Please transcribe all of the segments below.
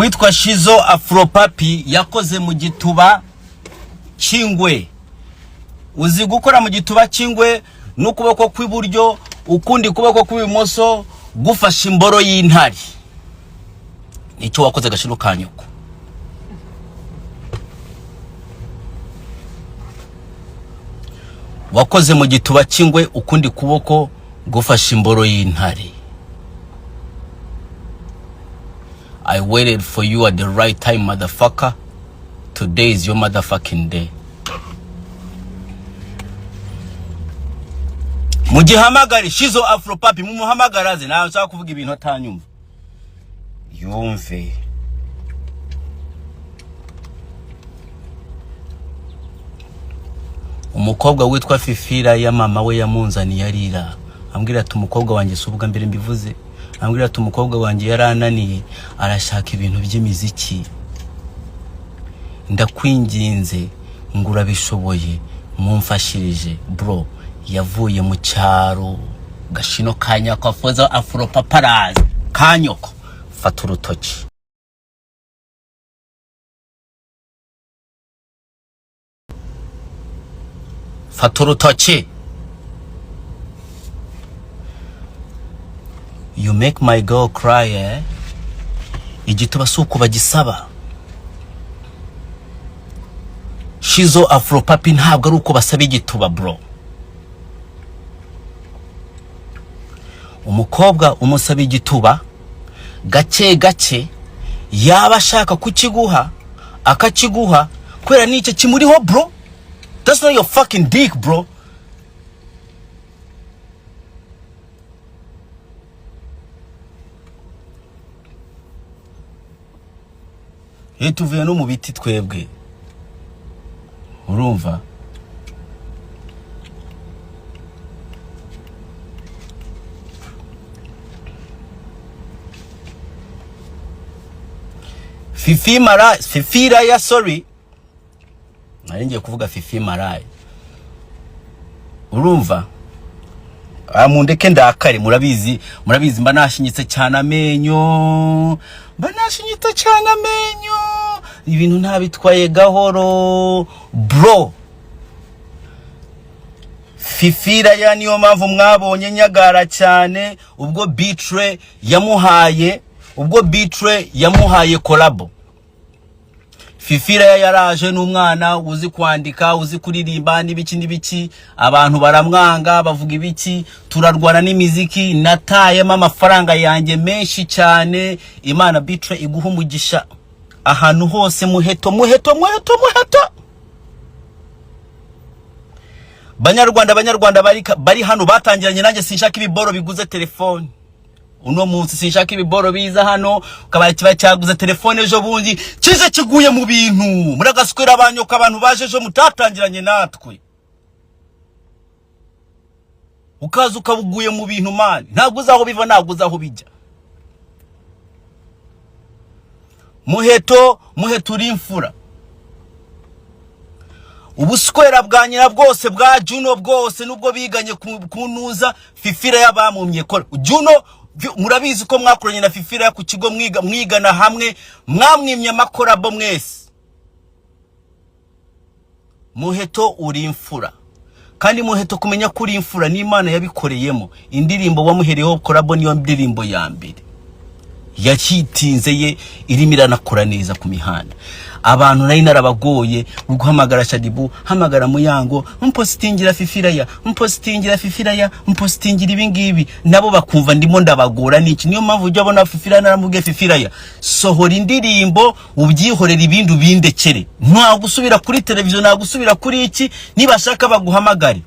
uwitwa Shizo afropapi yakoze mu gituba cy'ingwe. Uzi gukora mu gituba cy'ingwe n'ukuboko kw'iburyo ukundi kuboko kw'ibumoso gufasha imboro y'intari. Nicyo wakoze gashino kanyuko. Wakoze mu gituba cy'ingwe ukundi kuboko gufasha imboro y'intari. I waited for you at the right time, motherfucker. Today is your motherfucking day. Mugihamagari Shizo afropapi mumuhamagaraze nawe nshaka kuvuga ibintu atanyumva. Yumve. Umukobwa witwa Fifi Raya mama we yamunzaniye arira. Ambwira ati umukobwa wanjye subwa mbere mbivuze. Ambwira ati umukobwa wanjye yarananiye arashaka ibintu by'imiziki. Ndakwinginze ngura bishoboye mumfashirije bro. Yavuye mu cyaro gashino kanyako afoza afropaparazi kanyoko fata urutoki. Fata urutoki. You make my girl cry, eh? Igituba suko bagisaba. Shizo afropapi ntabwo ari uko basaba igituba bro. Umukobwa umusaba igituba gake gake yaba ashaka kukiguha akakiguha kwera n'icyo kimuriho bro. That's not your fucking dick bro. Tuvuye no mu biti twebwe. Urumva? Fifi Raya, sorry. Naringiye kuvuga Fifi Raya. Urumva? Mundeke ndakare murabizi mba nashinyitse cyane amenyo. Banashinyita cyane amenyo. Ibintu ntabitwaye gahoro bro. Fifi Raya niyo mpamvu mwabonye nyagara cyane ubwo Bitre yamuhaye collabo. Fifi Raya yaraje n'umwana uzi kwandika uzi kuririmba n'ibiki abantu baramwanga bavuga ibiki turarwana n'imiziki natayemo amafaranga yanjye menshi cyane. Imana Bitre iguha umugisha ahantu hose muheto. Banyarwanda bari hano batangiranye nanjye sinshaka ibiboro biguze telefone. Uno munsi sinshaka ibiboro biza hano kabari kiba cyaguze telefone ejo bundi kize kiguye mu bintu muragaswera abanyoka abantu baje ejo mutatangiranye natwe ukaza ukabuguye mu bintu mani ntabwo uzaho biva ntabwo uzaho bijya. Muheto uri imfura. Ubuskwera bwa nyina bwose bwa Juno bwose nubwo biganye kunuza Fifi Raya bamumye ko Juno murabizi ko mwakoranye na Fifi Raya ku kigo mwigana hamwe mwamwimye amakorabo mwese. Muheto uri imfura kandi Muheto kumenya kuri imfura n'Imana yabikoreyemo. Indirimbo wamuhereho korabo niyo ndirimbo ya mbere yakitinze ye irimirana kora neza ku mihanda. Abantu nari narabagoye uguhamagara Shadibu hamagara Muyango mpostingira Fifi Raya mpostingira ibingibi nabo bakumva ndimo ndabagora niki. Niyo mpamvu ujya bona Fifi Raya naramubwiye Fifi Raya sohora indirimbo ubyihorera ibindu bindekere nta gusubira kuri televiziyo nta gusubira kuri iki nibashaka baguhamagare.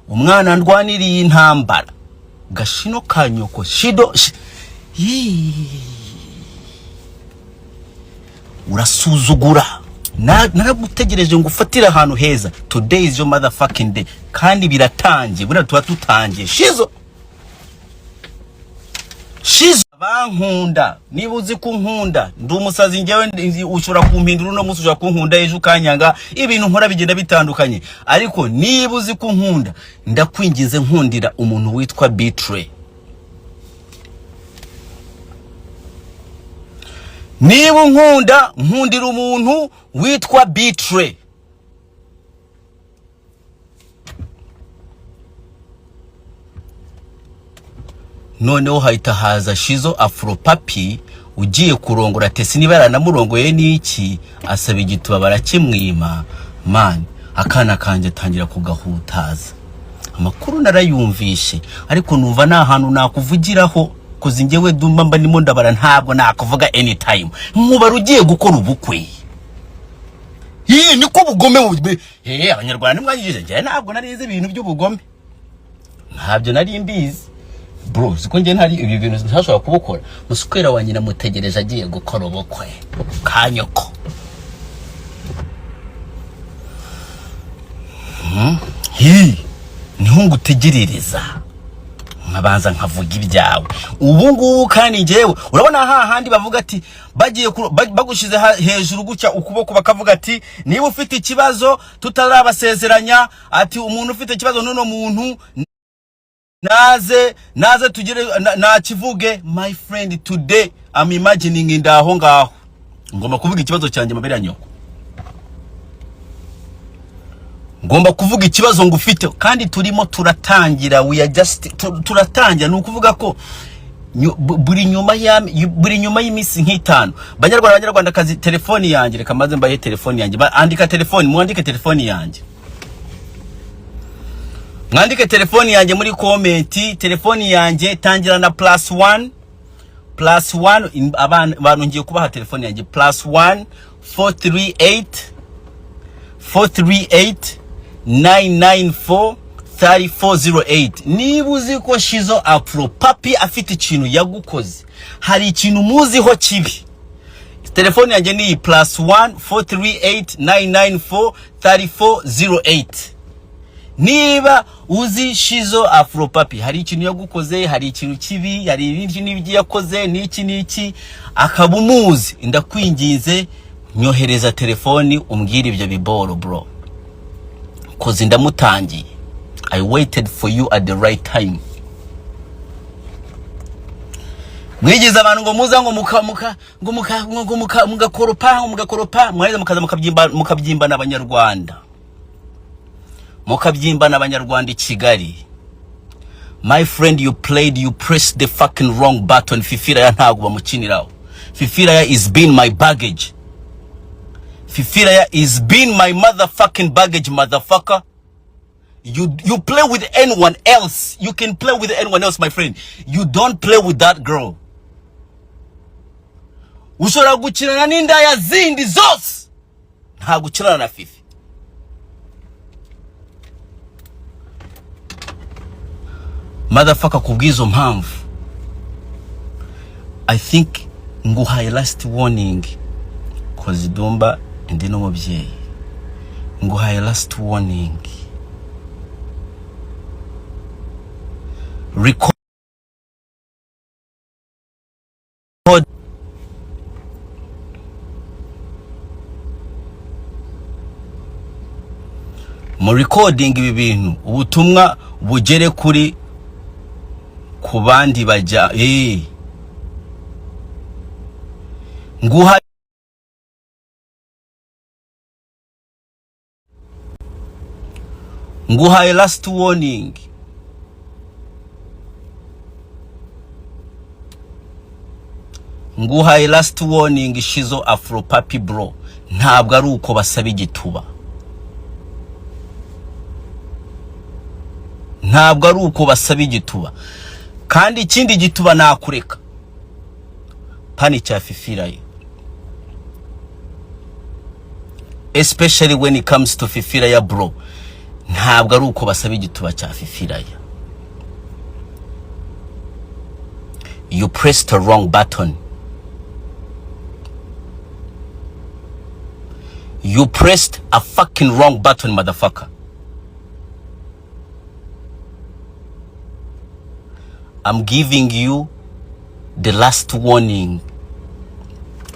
Umwana ndwaniriye intambara gashino kanyoko shido urasuzugura naragutegereje ngo ufatire ahantu heza. Today is your motherfucking day kandi biratangiye bura tuba tutangiye. Shizo bankunda niba uzi kunkunda ndi umusazi njyewe ushobora kumpindura no musi ushobora kunkunda ejo kanyanga ibintu nkora bigenda bitandukanye ariko niba uzi kunkunda ndakwingize nkundira umuntu witwa Bitre. niba nkundira umuntu witwa Bitre. Noneho hahita haza Shizo Afropapi ugiye kurongora Tesi, niba yaranamurongoye n'iki, asaba igituba barakimwima. Man, akana kanje tangira kugahutaza. Amakuru narayumvishe, ariko numva nta hantu nakuvugiraho koze njyewe Ddumba mba ndimo ndabara, ntabwo nakuvuga anytime. Nkuba rugiye gukora ubukwe. Niko bugome abanyarwanda mwanyije, njye ntabwo narize ibintu by'ubugome. Ntabyo nari mbizi. Bro, siko njye ntari ibi bintu ntashobora kubukora. Musukwera wa nyina mutegereje agiye gukora ubukwe. Kanyoko. Niho ngutegerereza. Nkabanza nkavuga ibyawe. Ubu ngubu kandi njyewe urabona hahandi bavuga ati bagiye bagushize hejuru gutya ukuboko bakavuga ati niba ufite ikibazo tutarabasezeranya, ati umuntu ufite ikibazo nuno muntu naze tugire nakivuge. My friend, today I'm imagining indaho ngaho ngomba kuvuga ikibazo cyanjye mabere ya nyoko. Ngomba kuvuga ikibazo ngufite kandi turimo turatangira. We are just turatangira. Nukuvuga ko buri nyuma y'imisi nk'itanu banyarwanda kazi telefoni yanjye, reka maze mbaye telefoni yanjye, andika telefoni, mwandike telefoni yanjye, mwandike telefoni yanjye muri comment. Telefoni yanjye tangira na +1 abantu ngiye kubaha telefoni yanjye +1 438 994 3408. Niba uzi ko Shizo Afropapi afite ikintu yagukoze, hari ikintu muziho kibi, telefoni yanjye ni +1 438 994 3408. Niba uzi Shizo Afropapi hari ikintu yagukoze, hari ikintu kibi, hari ibindi n'ibyo yakoze n'iki akabumuzi, ndakwinginze nyohereza telefoni umbwire ibyo biboro bro, koze ndamutangiye. I waited for you at the right time. Mwigize abantu ngo muza ngo mugakoropa mwaheze mukaza mukabyimba n'abanyarwanda, mukabyimba n'abanyarwanda i Kigali. My friend, you pressed the fucking wrong button. Fifi Raya ntago bamukiniraho. Fifi Raya is being my baggage. Fifi Raya is being my motherfucking baggage, motherfucker. You play with anyone else. You can play with anyone else, my friend. You don't play with that girl. Ushobora gukirana n'indaya zindi zose, nta gukirana na Fifi. Motherfucker, kubwizo mpamvu I think nguhaye last warning, cause Ddumba ndi no mubyeyi. Nguhaye last warning. Record mu recording ibi bintu, ubutumwa bugere kuri kubandi bajya nguhaye last warning. Nguhaye last warning, Shizo Afropapi bro, ntabwo ari uko basaba igituba, ntabwo ari uko basaba igituba. Kandi ikindi gituba nakureka pani cya Fifi Raya, especially when it comes to Fifi Raya bro, ntabwo ari uko basaba igituba cya Fifi Raya. You pressed the wrong button. You pressed a fucking wrong button, motherfucker. I'm giving you the last warning.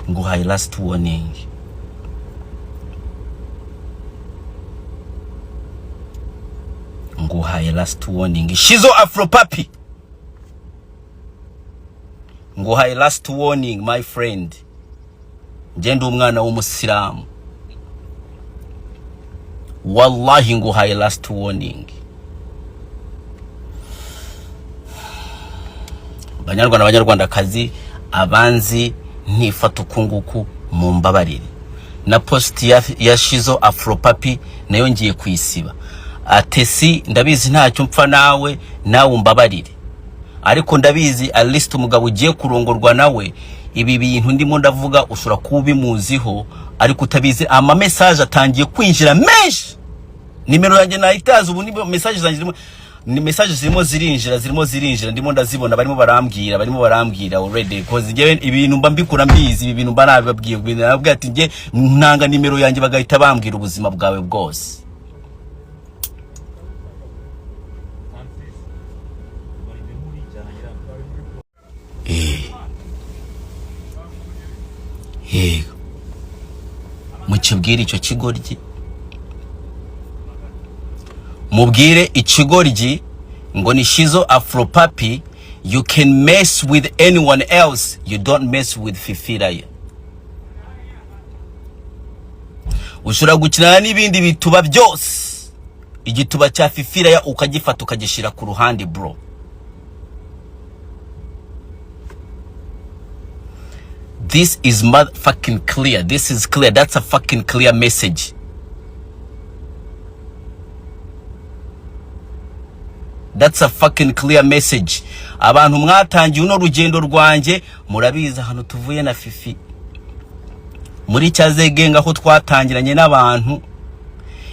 Nguhaye last warning. Nguhaye last warning. Shizo Afropapi. Nguhaye last warning, my friend. ngende umwana w'umusilamu. Wallahi nguhaye last warning. Banyarwandakazi, abanzi ntifata ukunguku mu mbabarire. Na post ya Shizo Afropapi nayo ngiye kwisiba. Atesi ndabizi ntacyo mpfa nawe umbabarire. Ariko ndabizi at least umugabo ugiye kurongorwa nawe ibi bintu ndimo ndavuga ushobora kubimuziho, ariko utabizi ama message atangiye kwinjira menshi. Nimero yanjye nayitaza ubu ni message zanjye ni message zirimo zirinjira ndimo ndazibona barimo barambwira already because ngewe ibintu mba mbikura mbizi, ibi bintu mba nababwiye nababwiye ati nge ntanga nimero yanjye bagahita bambwira ubuzima bwawe bwose. Mukibwire icyo kigoryi, mubwire ikigoryi ngo ni Shizo Afropapi. You can mess with anyone else, you don't mess with Fifi Raya. Ushobora gukina n'ibindi bituba byose, igituba cya Fifi Raya ukagifata ukagishira ku ruhande bro. This is fucking clear. This is clear. That's a fucking clear message. That's a fucking clear message. Abantu mwatangiye uno rugendo rwanjye murabiza hano tuvuye na Fifi. Muri cyazegenga aho twatangiranye n'abantu.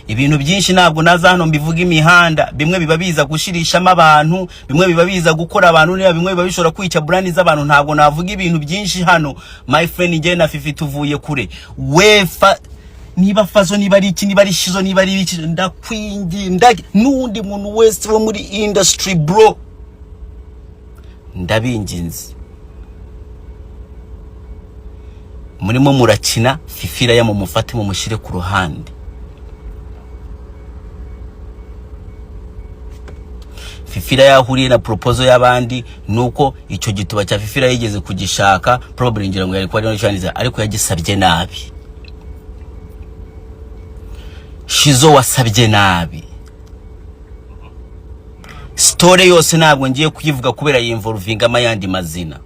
Ibintu byinshi ntabwo naza hano mbivuga imihanda, bimwe biba biza gushirishamo abantu, bimwe biba biza gukora abantu, niba bimwe biba bishora kwica brand z'abantu. Ntabwo navuga ibintu byinshi hano. My friend nge na Fifi tuvuye kure. Wefa niba fazo niba ari iki niba ari Shizo niba ari iki ndakwingi nundi muntu wese wo muri industry bro, ndabinginze murimo murakina Fifi Raya mu mufate mu mushire ku ruhande. Fifi Raya yahuriye na proposal y'abandi nuko icyo gituba cya Fifi Raya yigeze kugishaka, probably ngira ngo yari kwa n'icyandiza ariko yagisabye nabi. Shizo wasabye nabi. Story yose ntabwo ngiye kuyivuga kubera yinvolvinga amayandi mazina.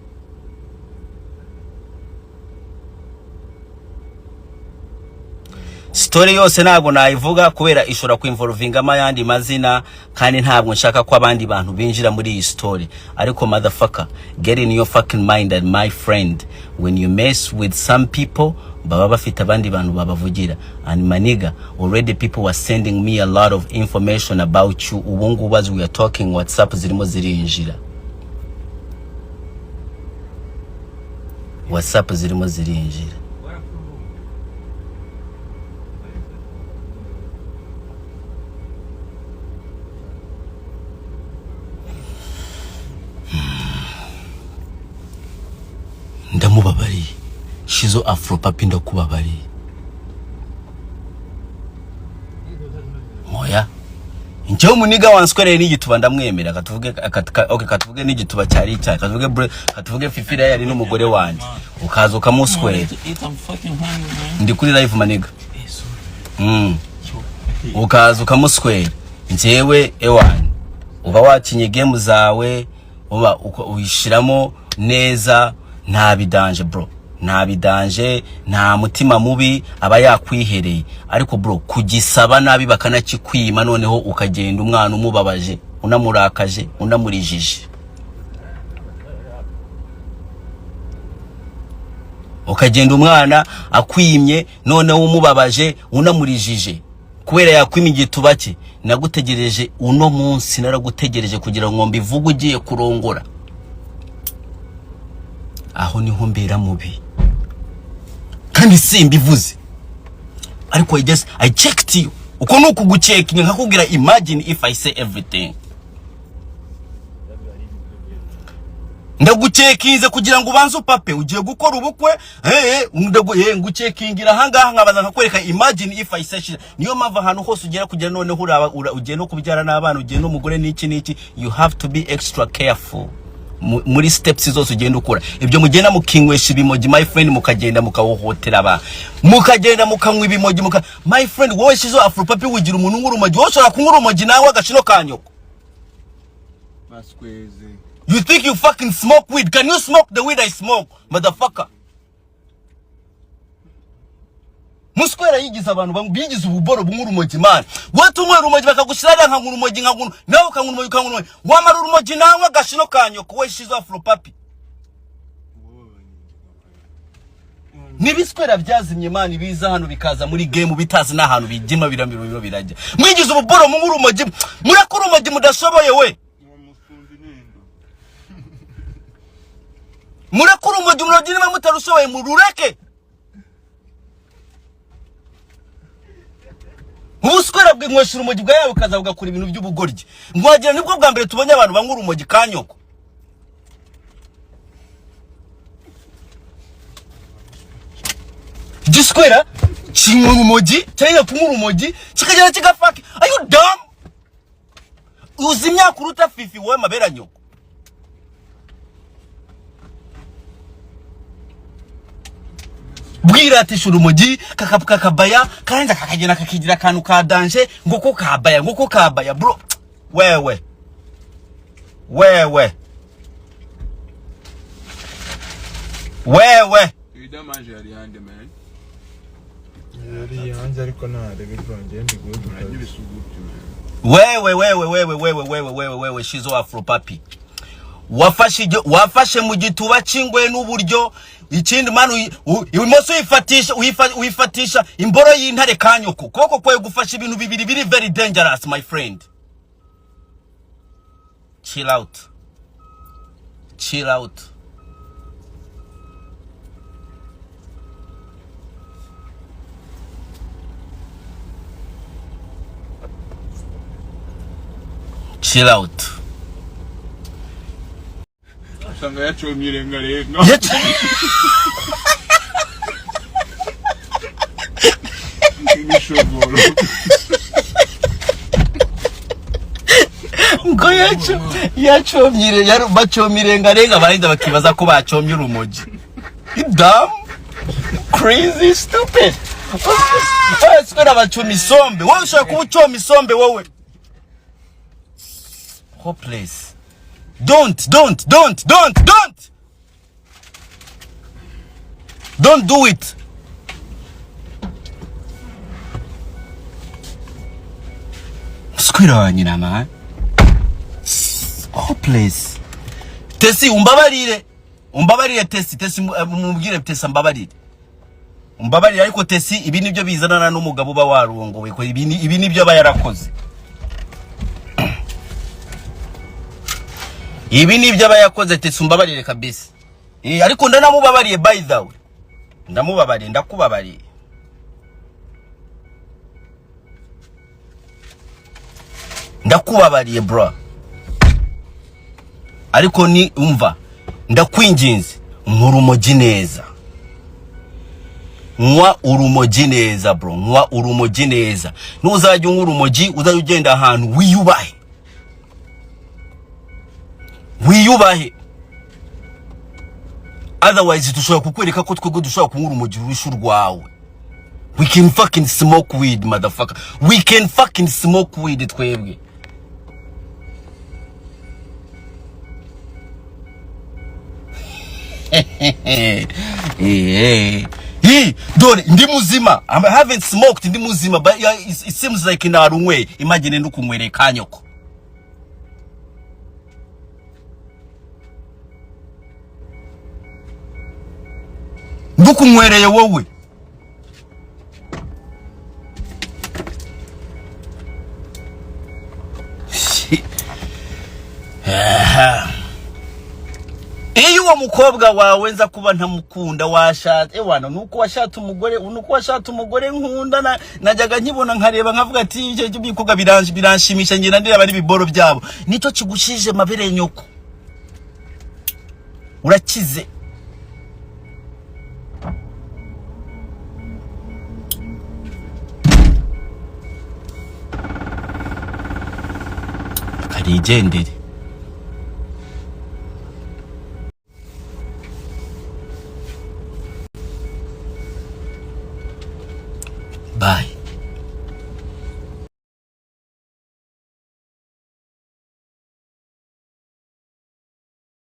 Story yose ntabwo nayivuga kubera ishora kwinvolvinga amayandi mazina, kandi ntabwo nshaka ko abandi bantu binjira muri iyi story. Ariko motherfucker, get in your fucking mind that my friend, when you mess with some people baba bafite abandi bantu babavugira. And maniga, already people were sending me a lot of information about you. Ubungu as we are talking, WhatsApp zirimo zirinjira. WhatsApp zirimo zirinjira. Ndamubabari. Shizo Afropapi ndakubabari. Moya njyewe muniga wanskoreye n'igituba ndamwemera, katuvuge n'igituba cyari icyaha, katuvuge Fifi Raya yari n'umugore wanjye ukaza ukamuskorera. Ndi kuri live maniga. Ukaza ukamuskorera njyewe ewan uba wakinye game zawe uba uyishiramo neza, nta bidanje bro, nta bidanje, nta mutima mubi aba yakwihereye. Ariko bro kugisaba nabi bakanakikwima, noneho ukagenda umwana umubabaje, unamurakaje, unamurijije. Ukagenda umwana akwimye noneho umubabaje, unamurijije kubera yakwima igituba cye. Nagutegereje uno munsi, naragutegereje kugira ngo mbivuge ugiye kurongora. Aho niho mbera mubi kandi simbivuze, ariko I checked you. Uko nuko guchecking nkakubwira imagine if I say everything. Ndagucekinze kugira ngo ubanze upape ugiye gukora ubukwe ngucekingira hangaha nkabaza nkakwereka imagine if I say. Niyo mpamvu ahantu hose ugera kugira none ugiye no kubyara n'abana, ugiye no mugore n'iki. You have to be extra careful muri steps zose ugenda ukora ibyo mugenda mukinywesha ibimogi my friend mukagenda mukahohotera aba mukagenda mukanywa ibimogi my friend wowe shizo afropapi wigira umuntu nk'urumogi wowe ushobora kunywa urumogi nawe agashino kanyoko baskweze. You think you fucking smoke weed? Can you smoke the weed I smoke, motherfucker? Muskwera yigiza abantu bigize ububoro bw'urumogi man. Watu umwe urumogi bakagushirira nka urumogi nka nguno. Nawe ukangurumogi wamara urumogi nawe agashino kanyoko we shizo afropapi. Nibiskwera byazimye man biza hano bikaza muri game bitazi n'ahantu bigima biramiro birajya. Mwigize ububoro mu urumogi murakora urumogi mudashoboye we. Murakuru umugi niba mutarushoboye murureke ubuskwera bw'inywesha urumogi bwa yawe kaza bugakora ibintu by'ubugoryi ngwagira nibwo bwa mbere tubonye abantu banywa urumogi kanyoko giskwera kinywa urumogi cyangwa kunywa urumogi kikagera kigafaka are you dumb uzi imyaka uruta Fifi wowe mabera nyoko bwiratisha urumogi kakabaya kandi kakagena kakigira kantu ka danger ngoko kabaya bro wewe idamaje ari hande man yari hanze ariko nare bikonje ndi good wewe shizo afropapi wafashe mu gituba cingwe n'uburyo ikindi manu imoso uyifatisha imboro y'intare kanyoko koko kwe gufasha ibintu bibiri biri very dangerous my friend chill out sanga yacomye ngarenga nishoboro ngo yacomye bacomye ngarenga barinda bakibaza ko bacomye urumogi dumb crazy stupid sikora bacomye isombe wowe ushaka kuba ucomye isombe wowe hopeless Don't do it. Squira wanyina man. Hopeless. Tesi umbabarire Tesi mubwire Tesi umbabarire ariko Tesi ibi nibyo bizanana n'umugabo uba warongowe ko ibi nibyo aba yarakoze. Ibi nibyo aba yakoze Tesi umbabarire kabisa. Ariko ndanamubabariye by the way. Ndakubabariye. Ndakubabariye bro. Ariko ni umva ndakwinginze nkurumogi neza. Nwa urumogi neza bro. Nuzajya urumogi uzajya ugenda ahantu wiyubahe. Otherwise tushobora kukwereka ko twego dushobora kunywa urumogi rushu rwawe. We can fucking smoke weed motherfucker. Twebwe. Dore ndi muzima. I haven't smoked ndi muzima but it seems like narumwe. Imagine ndukunywere kanyoko. Ndukunywereye wowe. Iyo uwo mukobwa wawe nza kuba ntamukunda washatse ewana nuko washatse umugore nkunda najyaga nkibona nkareba nkavuga ati icyo bikoga biranshimisha ngira ndira bari biboro byabo nicyo kigushije mabere nyoko urakize karigendere bye.